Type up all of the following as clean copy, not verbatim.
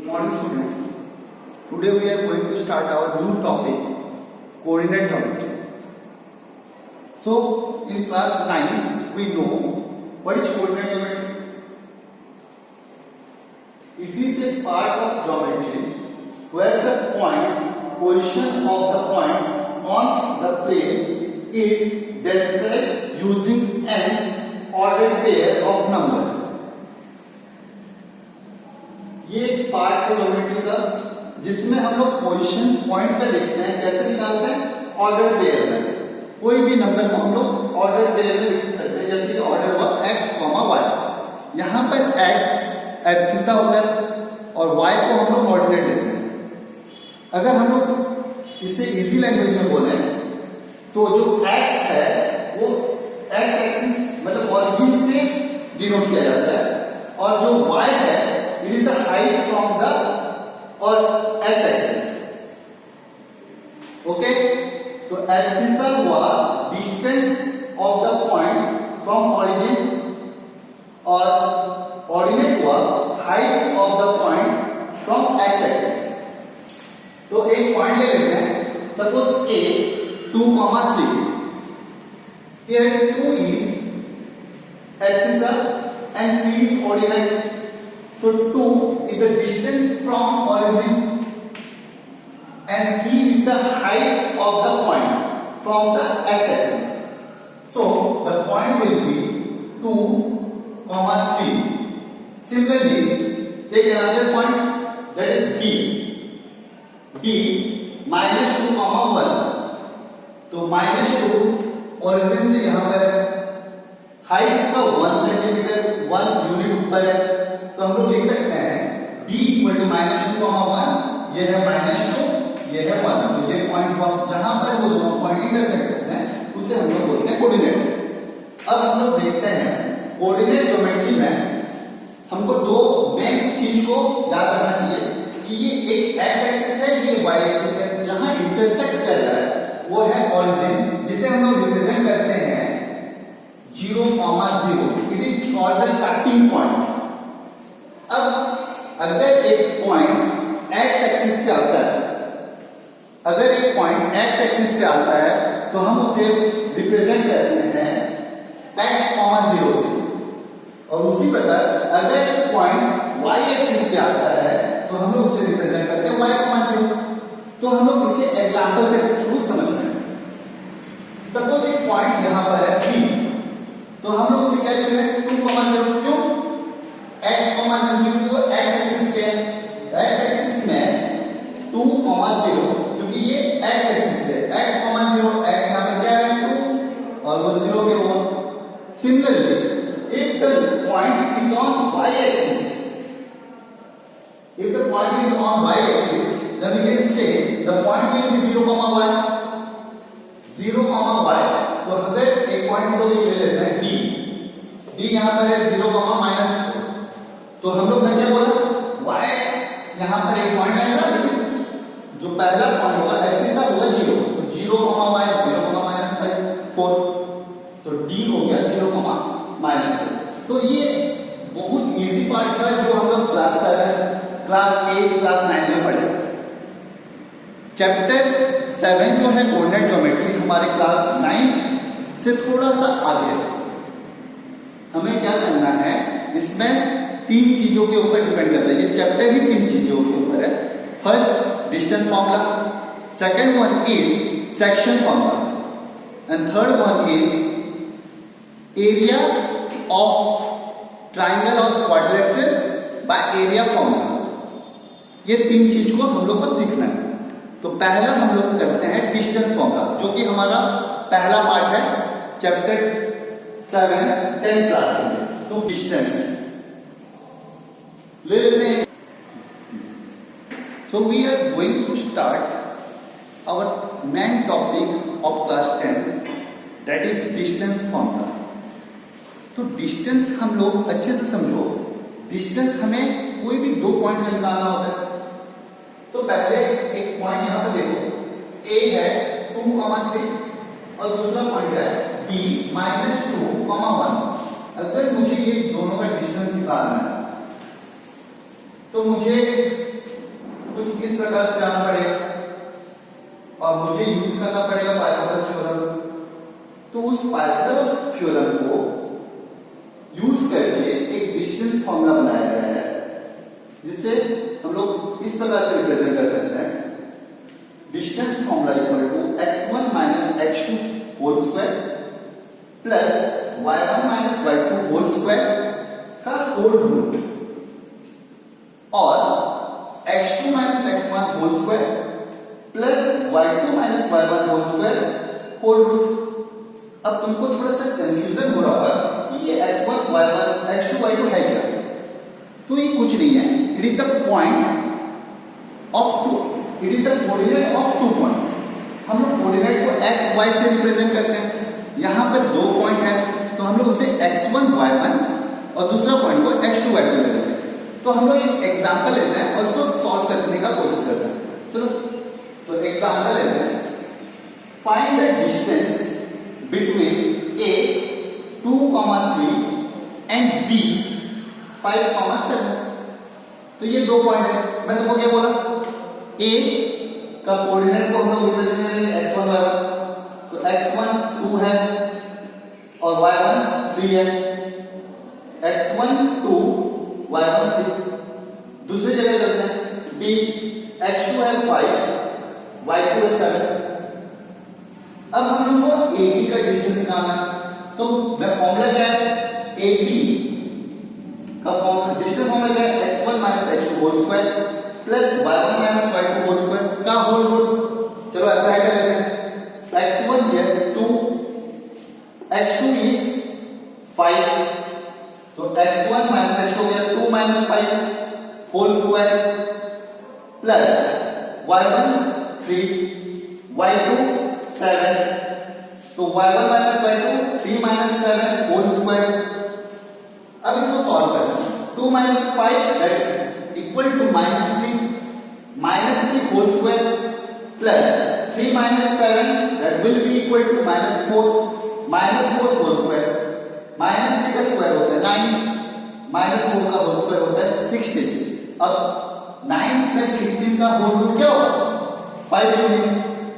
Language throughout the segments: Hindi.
Good morning students. Today we are going to start our new topic, coordinate geometry. So in class 9 we know what is coordinate geometry. It is a part of geometry where the position of the points on the plane is described using an ordered pair of numbers. ये एक पार्ट है ज्योमेट्री का जिसमें हम लोग पोजीशन पॉइंट पे देखते हैं। कैसे निकालते हैं? ऑर्डर पेयर में। कोई भी नंबर को हम लोग ऑर्डर पेयर में लिख सकते हैं, जैसे कि ऑर्डर हुआ x, y। यहाँ पर x एब्सिसा होता है और y को हम लोग ऑर्डिनेट लेते हैं। अगर हम लोग इसे इजी लैंग्वेज में बोले तो जो x है वो x एक्सिस मतलब ऑरिजिन से डिनोट किया जाता है और जो y है it is the height from the or x axis. Okay, तो एब्सिसा हुआ distance of the point from origin और ऑर्डिनेट हुआ height of the point from x axis. तो एक पॉइंट ले लेते हैं, suppose a 2,3। here 2 is abscissa and 3 is ordinate. So 2 is the distance from origin and 3 is the height of the point from the x-axis. So the point will be 2, 3. Similarly, take another point, that is B. B minus 2, 1. तो minus 2 origin से यहाँ पर हाइट इसका 1 सेंटीमीटर 1 यूनिट ऊपर है, तो हम लोग लिख सकते हैं b इक्वल टू -2, 1। ये है -2, ये है 1। तो ये पॉइंट जहां पर वो दोनों पॉइंट इंटरसेक्ट करते हैं उसे हम लोग बोलते हैं कोऑर्डिनेट। अब हम लोग देखते हैं कोऑर्डिनेट ज्योमेट्री में हमको दो मेन चीज को याद रखना चाहिए कि ये एक x एक्सिस है, ये y एक्सिस है। जहां इंटरसेक्ट कर रहा है वो है ऑरिजिन, जिसे हम लोग रिप्रेजेंट करते हैं 0, 0। It is called the starting point. अब अगर एक पॉइंट x एक्सिस पे आता है, अगर एक पॉइंट x एक्सिस पे आता है तो हम उसे रिप्रेजेंट करते हैं x, 0 से। और उसी प्रकार अगर एक पॉइंट y एक्सिस पे आता है तो हम लोग उसे रिप्रेजेंट करते हैं y, 0। तो हम लोग इसे एग्जांपल के थ्रू समझते हैं। सपोज एक पॉइंट यहां पर है C, तो हम लोग उसे क्या लिख रहे हैं 2, 0। क्यों? x, 0 को x एक्सिस पे x एक्सिस में 2, 0 क्योंकि ये x एक्सिस पे x, 0 x यहां पे क्या है 2 और वो 0 के ऊपर। Similarly if the point is on y axis, if the point is on y axis, then we can say the point will be 0, y 0, y। तो अगर एक पॉइंट हम लोग ले लेते हैं d यहां पर है 0, -4। तो हम लोग ने क्या बोला y यहां पर एक पॉइंट आएगा, लेकिन जो पहला पॉइंट होगा एक्सिस का होगा 0। तो 0, y 0, -4। तो d हो गया 0, -4। तो ये बहुत इजी पार्ट का जो हम लोग क्लास 7, क्लास 8, क्लास 9 में पढ़े। चैप्टर 7 जो है कोऑर्डिनेट ज्योमेट्री हमारे क्लास 9 से थोड़ा सा आगे है। हमें क्या करना है, इसमें 3 चीजों के ऊपर डिपेंड करता है। ये चैप्टर ही 3 चीजों के ऊपर है। First distance formula, second one is section formula and third one is area of triangle और क्वाड्रिलेटरल बाय एरिया फॉर्मूला। ये 3 चीज को हम लोग को सीखना है। तो पहला हम लोग करते हैं डिस्टेंस फॉर्मूला, जो कि हमारा पहला पार्ट है चैप्टर 7, 10 क्लास में। तो डिस्टेंस ले लेते हैं। So we are going to start our main topic of class 10, that is distance formula। तो डिस्टेंस हम लोग अच्छे से समझो। डिस्टेंस हमें कोई भी 2 पॉइंट का निकालना होता है। तो पहले एक पॉइंट यहां पर देखो, A है 2, 3 और दूसरा पॉइंट है B -2, 1। अगर मुझे ये दोनों का डिस्टेंस निकालना है तो मुझे प्रकार से आना पड़ेगा और मुझे यूज करना पड़ेगा पाइथागोरस थ्योरम। तो उस पाइथागोरस थ्योरम को यूज करके एक डिस्टेंस फॉर्मूला बनाया गया है, जिसे हम लोग इस प्रकार से रिप्रेजेंट कर सकते हैं। Distance formula equal to x1 minus x2 whole square plus y1 minus y2 whole square का होल रूट और x2 minus x1 whole square plus y2 minus y1 whole square whole root. अब तुमको थोड़ा सा कंफ्यूजन हो रहा होगा कि ये x1 y1 x2 y2 है क्या? तो ये कुछ नहीं है, it is the point of two, it is the coordinate of two points. हम लोग कोऑर्डिनेट को x y से रिप्रेजेंट करते हैं। यहां पर दो पॉइंट है तो हम लोग उसे x1 y1 और दूसरा पॉइंट को x2 y2 ले लेते हैं। तो हम लोग एक एग्जांपल लेते हैं और उसको सॉल्व करने का कोशिश करते हैं। चलो तो एग्जांपल लेते हैं। Find the distance between a 2,3 and b 5,7। तो ये दो पॉइंट है। मैं तुमको क्या बोला, a का कोऑर्डिनेट को हम लोग रिप्रेजेंट करेंगे x1 y1। तो x1 2 है और y1 3 है। x1 2 y1 3। दूसरी जगह चलते हैं, b x2 है 5 y2 है 7। अब हम लोग को AB का डिस्टेंस निकालना है। तो मैं फॉर्मूला क्या है, AB का फॉर्मूला डिस्टेंस फॉर्मूला क्या है, x1 minus x2 whole square plus y1 minus y2 whole square का होल रूट। चलो अप्लाई कर लेते हैं। x1 है 2, x2 इज 5, तो x1 माइनस x2 हो गया 2 minus 5 whole square plus y1 3 y2 7। तो y1 minus y2 3 minus 7 whole square. अब इसको सॉल्व करते हैं। 2 minus 5 that's equal to minus 3 whole square plus 3 minus 7 that will be equal to minus 4 whole square. Minus 3 का स्क्वायर होता है 9, माइनस 4 का होल स्क्वायर होता है 16। अब 9 प्लस 16 का होल रूट क्या होगा, 5 यूनिट।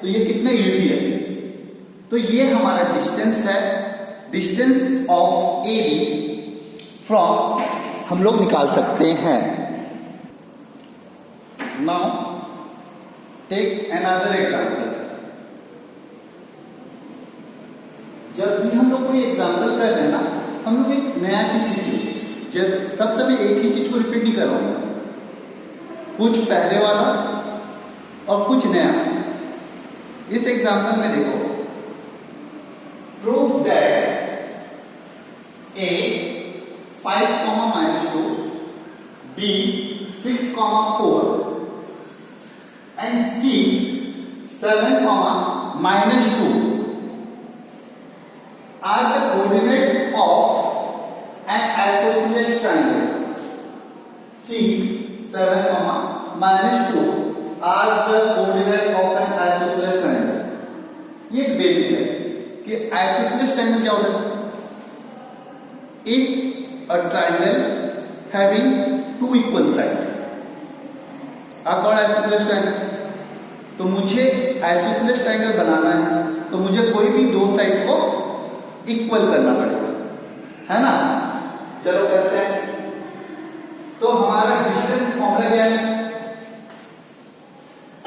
तो ये कितना इजी है। तो ये हमारा डिस्टेंस है, डिस्टेंस ऑफ AB फ्रॉम हम लोग निकाल सकते हैं। Now take another example. जब भी हम लोग कोई एग्जांपल कर रहे हैं ना, हम लोग एक नया चीज सीखेंगे। सब समय एक ही चीज को रिपीट नहीं करवाऊंगा, कुछ पहले वाला और कुछ नया। इस एग्जांपल में देखो, proof that a 5, -2 b 6, 4 and c 7, -2 are the coordinate of an isosceles triangle. c 7, -2 are the coordinate of an isosceles triangle. ये बेसिक है कि आइसोसेलेस ट्रायंगल क्या होता है। If a triangle having 2 equal side are called isosceles triangle. तो मुझे आइसोसेलेस ट्रायंगल बनाना है तो मुझे कोई भी दो साइड को इक्वल करना पड़ेगा, है ना। चलो करते हैं। तो हमारा डिस्टेंस फॉर्मूला क्या है,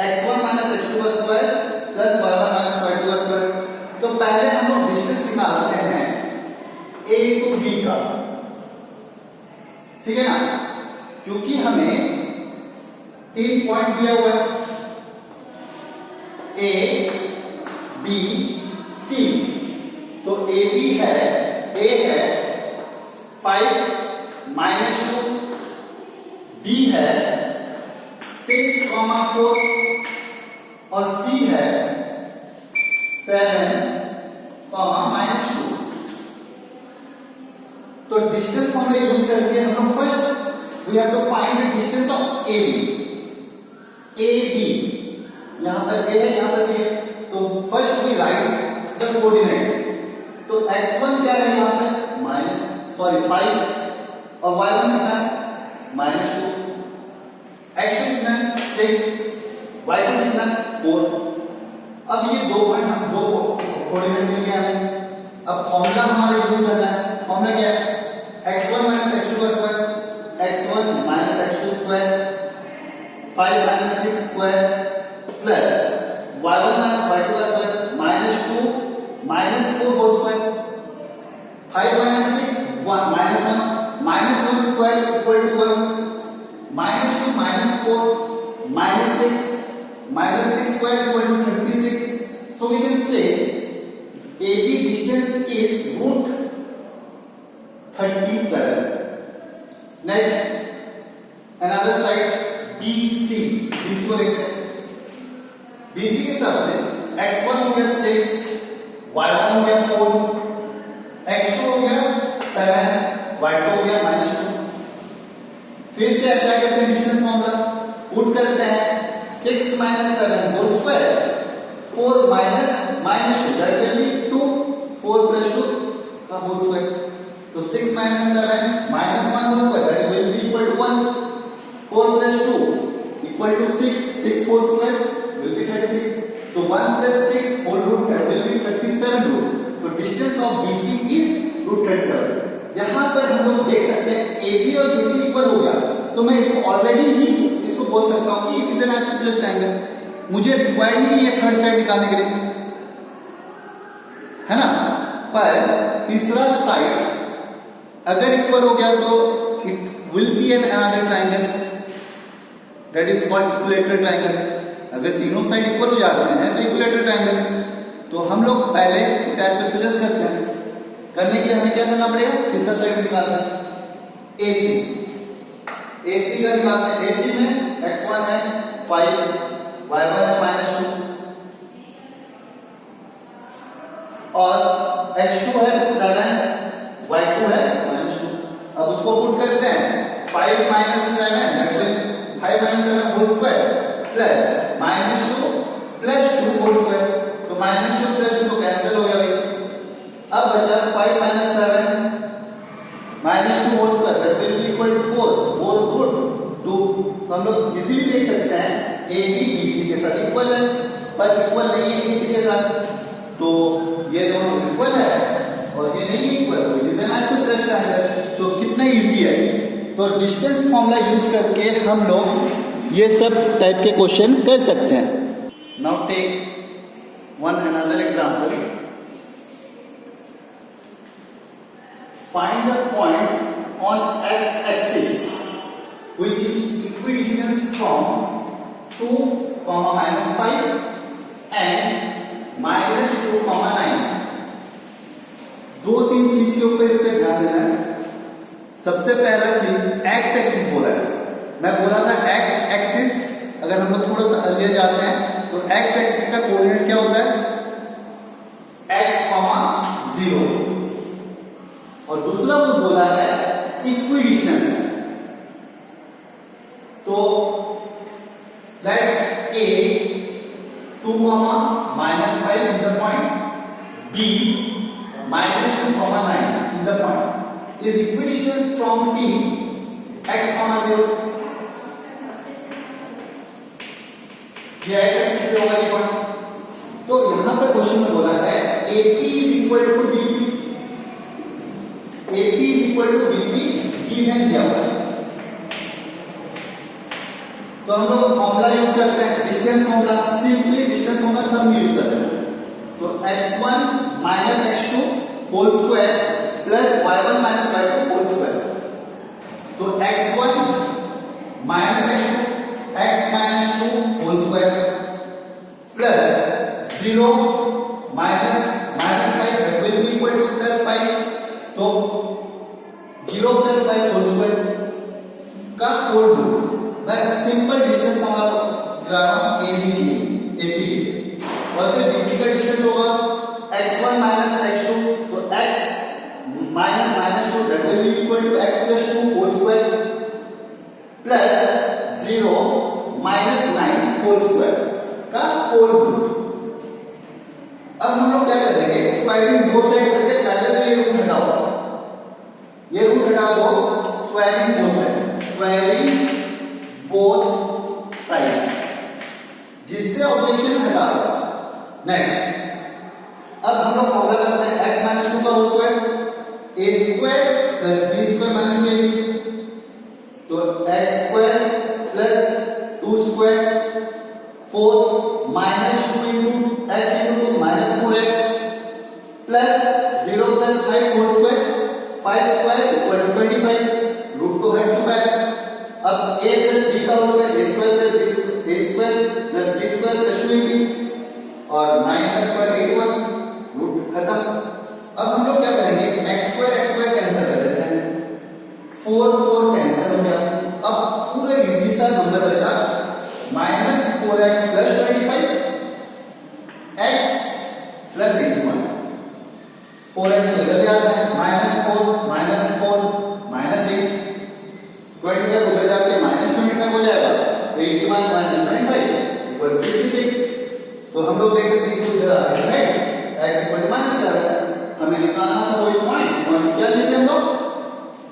x1 माइनस x2 का square plus y1 minus y2 का स्क्वायर। तो पहले हम लोग डिस्टेंस निकालते हैं A टू B का, ठीक है ना, क्योंकि हमें 3 पॉइंट दिया हुआ है A B C। तो AB है, A है 5, -2, B है 6, 4 और C है 7, -2। तो डिस्टेंस फॉर्मूला यूज करके हम लोग first we have to find the distance of AB। यहां पर A है, यहां पर B है। तो first we write the coordinate. तो x1 क्या है यहां पे 5 और y1 कितना है -2। x2 कितना है 6 y2 कितना 4। अब ये दो कोऑर्डिनेट मिल गया हमें। अब फॉर्मूला हमारा यूज करना है। फॉर्मूला क्या है? x1 x2 का square, x1 x2 square 5 6 square plus y1 y2 का square -2 -4 whole square 5 6 1 -1 square equal to 1 -2 -4 -6 square equal to 36. So we can say AB distance is root 37. Next, another side BC. BC को देखते हैं। BC के हिसाब से x1 हो गया 6, y1 हो गया 4, x2 हो गया 7, y2 हो गया -2। फिर से अप्लाई करते हैं डिस्टेंस फॉर्मूला, पुट करते हैं 6 7 whole square 4 minus -2 that will be 2 4 plus 2 का whole square। तो 6 7 -1 whole square that will be equal to 1 4 plus 2 equal to 6 whole square will be 36। so 1 plus 6 whole root that will be 37 root। तो distance of BC is root 37। यहाँ पर हम लोग देख सकते हैं AB और BC इक्वल हो गया, तो मैं इसको ऑलरेडी ही इसको बोल सकता हूं कि it is an isosceles triangle. मुझे रिक्वायर्ड ही नहीं है थर्ड साइड निकालने के लिए, है ना। पर तीसरा साइड अगर इक्वल हो गया तो it will be an another triangle that is called equilateral triangle. अगर तीनों साइड इक्वल हो जाते हैं तो इक्विलैटरल ट्रायंगल। तो हम लोग पहले इसे आइसोसेलेस करते हैं। करने के लिए हमें क्या करना पड़ेगा? तीसरा साइड निकालना है AC। AC का निकालते हैं। AC में x1 है 5, y1 है -2 और x2 है 7, y2 है -2। अब उसको पुट करते हैं 5 7 whole square plus -2 plus 2 whole square. तो -2 प्लस 2 तो कैंसिल हो गया भाई। अब बचा 5 7 -2 whole square that will be equal to 4 root 2। तो हम लोग इजीली देख सकते हैं AB BC के साथ इक्वल है, पर इक्वल नहीं है AC के साथ। तो ये दोनों इक्वल है और ये नहीं इक्वल, तो it is an isosceles triangle. तो कितना इजी है। तो डिस्टेंस फॉर्मूला यूज करके हम लोग ये सब टाइप के क्वेश्चन कर सकते हैं। Now take one another example. Find the point on x-axis which is equidistant from 2, -5 and -2, 9। दो तीन चीज के ऊपर इसका ध्यान देना है। सबसे पहला चीज एक्स एक्सिस बोला है। मैं बोला था एक्स एक्सिस, अगर हम लोग थोड़ा सा अर्लियर जाते हैं तो एक्स एक्सिस का कोऑर्डिनेट क्या होता है? x, 0। और दूसरा वो बोला है इक्विडिस्टेंस। तो late A 2, -5 is the point, B -2, 9 is the point, is equidistance from P x, 0। ये x एक्सिस पे होगा ये पॉइंट। तो यहां पर क्वेश्चन में बोला है AP is equal to BP। AP is equal to BP given दिया हुआ है। तो हम लोग फॉर्मूला यूज करते हैं distance formula. Simply distance formula सब यूज करते हैं। तो x1 x2 whole square plus y1 y2 whole square. तो x1 x2 x -2 whole square plus 0 -5 that will be equal to +5। तो 0 + 5 होल स्क्वायर का होल रूट। मैं सिंपल डिस्टेंस फॉर्मूला गिरा रहा हूं AB के लिए। और से BB का डिस्टेंस होगा x1 x2। so x -2 that will be equal to x + 2 whole square plus 0 -9 whole square का होल रूट। अब हम लोग क्या कर देंगे? स्क्वायरिंग दो साइड करके पहले तो ये रूट हटाओ, ये रूट हटा दो। स्क्वायरिंग दो side, squaring both side. Next अब हम लोग फॉर्मूला करते हैं x माइनस 2 का whole square a square plus b square minus 2ab, तो x square plus 2 square 4 minus 2 into x into 2 minus 4x plus 0 plus 5 whole square 5 square equal to 25, root को हट चुका है। अब a प्लस b का whole square a square plus b square plus 2ab और 9 का स्क्वायर 81, रूट खत्म। अब हम लोग क्या करेंगे, x स्क्वायर कैंसिल कर देते हैं, 4 4 कैंसिल हो गया। अब पूरा इजी सा नंबर बचा minus 4x plus 25 x plus 81, 4x को इधर ले आता है माइनस 4 माइनस 8 25 उधर जाके माइनस 25 हो जाएगा, 81 माइनस 25 इक्वल 56। तो हम लोग देख सकते हैं इसको इधर आ रहा है x इक्वल टू माइनस 7, हमें निकालना था कोई पॉइंट क्या लेते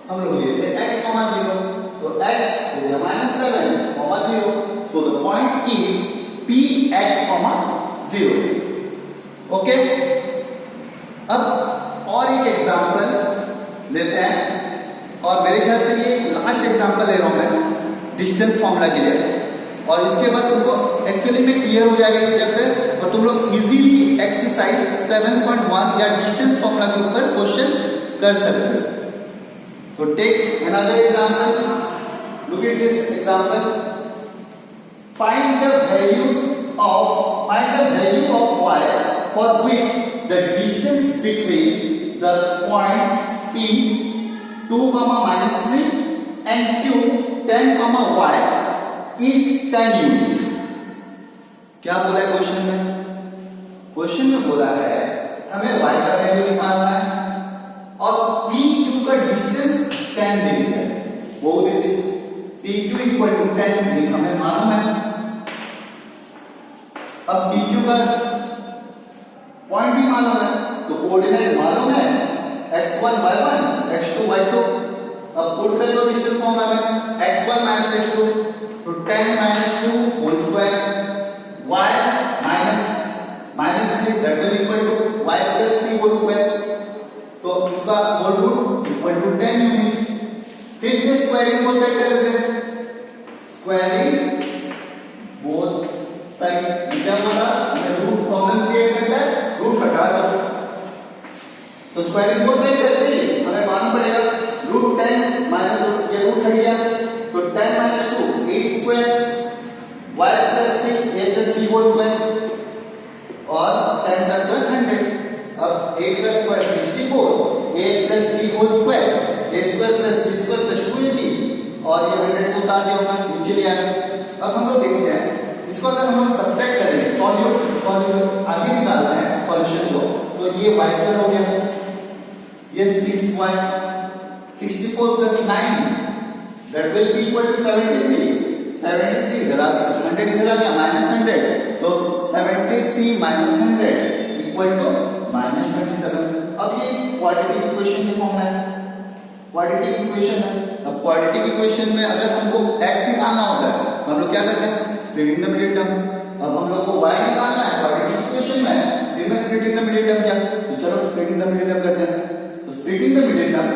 हम लोग लेते हैं x, 0, तो x हो गया minus 7, 0, so the point is px, 0। Okay, अब और एक एग्जांपल लेते हैं और मेरे ख्याल से ये लास्ट एग्जांपल ले रहा हूं मैं डिस्टेंस फॉर्मूला के लिए, और इसके बाद तुमको एक्चुअली में क्लियर हो जाएगा ये चैप्टर और तुम लोग इजीली एक्सरसाइज 7.1 या डिस्टेंस फॉर्मूला के ऊपर क्वेश्चन कर सकते हो। तो take another example, look at this example, find the value of y for which the distance between the points p 2, -3 and q 10, y is 10 unit. क्या बोला है क्वेश्चन में? क्वेश्चन में बोला है हमें y का वैल्यू निकालना है और p q का डिस्टेंस 10 दे दिया है, बहुत easy, p q equal to 10 ये हमें मालूम है। अब p q का पॉइंट भी मालूम है, तो कोऑर्डिनेट मालूम है x1 y1 x2 y2। अब पुट कर दो डिस्टेंस फॉर्मूला में x1 - x2 तो 10 - 2 whole square y -3 that will equal to y + 3 whole square, तो इसका whole root equal to 10 unit. फिर से स्क्वायरिंग को सेट कर देते हैं, स्क्वायरिंग बोथ साइड, क्या बोला हमें रूट प्रॉब्लम क्रिएट करता है, रूट हटा दो, तो स्क्वायरिंग को सेट करते ही हमें मालूम पड़ेगा रूट 10 माइनस रूट, ये रूट हट गया, तो 10 - 2 8 square y + 3 a + b whole square और 10 का स्क्वायर 100। अब 8 का square 64 a + b whole square a square + b square + 2ab और ये 100 को उतार दिया होगा नीचे ले आया। अब हम लोग देखते हैं इसको अगर हम लोग सब्ट्रैक्ट करें, सॉल्यूट आगे निकालना है सॉल्यूशन को, तो ये y स्क्वायर हो गया, ये 6y 64 + 9 that will be equal to 73 इधर आ गया, 100 इधर आ गया, -100, तो 73 - 100 इक्वल टू -27। अब ये क्वाड्रेटिक इक्वेशन की फॉर्म है, क्वाड्रेटिक इक्वेशन है। अब क्वाड्रेटिक इक्वेशन में अगर हमको x निकालना होता है तो हम लोग क्या करते हैं, स्प्लिटिंग द मिडिल टर्म। अब हम लोग को y निकालना है क्वाड्रेटिक इक्वेशन में, फिर मैं स्प्लिटिंग द मिडिल टर्म किया, तो चलो स्प्लिटिंग द मिडिल टर्म करते हैं। तो स्प्लिटिंग द मिडिल टर्म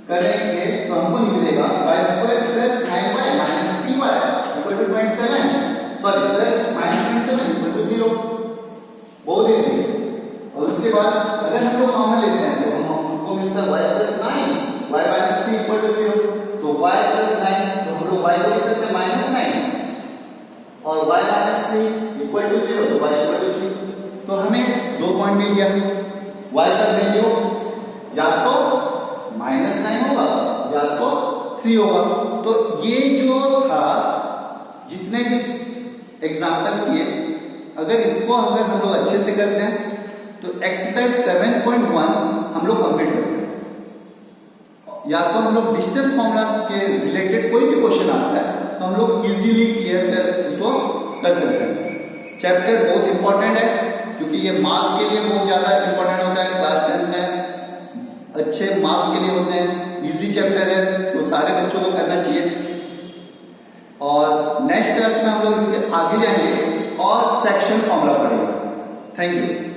करेंगे तो हमको निकलेगा y square plus 9y minus 3y equal to 27, sorry plus -27 equal to 0, बहुत इजी। और उसके बाद अगर हम लोग कॉमन लेते हैं तो हमको मिलता है y plus 9 y minus 3 equal to 0, तो y प्लस 9 तो हम लोग y को लिख सकते हैं -9 और y माइनस 3 इक्वल टू 0, तो y इक्वल टू 3। तो हमें दो पॉइंट मिल गया, y का वैल्यू या तो -9 होगा या तो 3 होगा। तो ये जो था जितने भी एग्जाम्पल किए, अगर इसको अगर हम लोग अच्छे से करते हैं तो एक्सरसाइज 7.1 हम लोग कंप्लीट करते हैं। या तो हम लोग डिस्टेंस फॉर्मूलास के रिलेटेड कोई भी क्वेश्चन आता है तो हम लोग इजीली क्लियर कर उसको कर सकते हैं। चैप्टर बहुत इंपॉर्टेंट है क्योंकि ये मार्क के लिए बहुत ज्यादा इंपॉर्टेंट होता है, क्लास 10 में अच्छे मार्क के लिए होते हैं, इजी चैप्टर है तो सारे बच्चों को करना चाहिए। और नेक्स्ट क्लास में हम लोग इसके आगे जाएंगे और सेक्शन फॉर्मूला पढ़ेंगे। Thank you.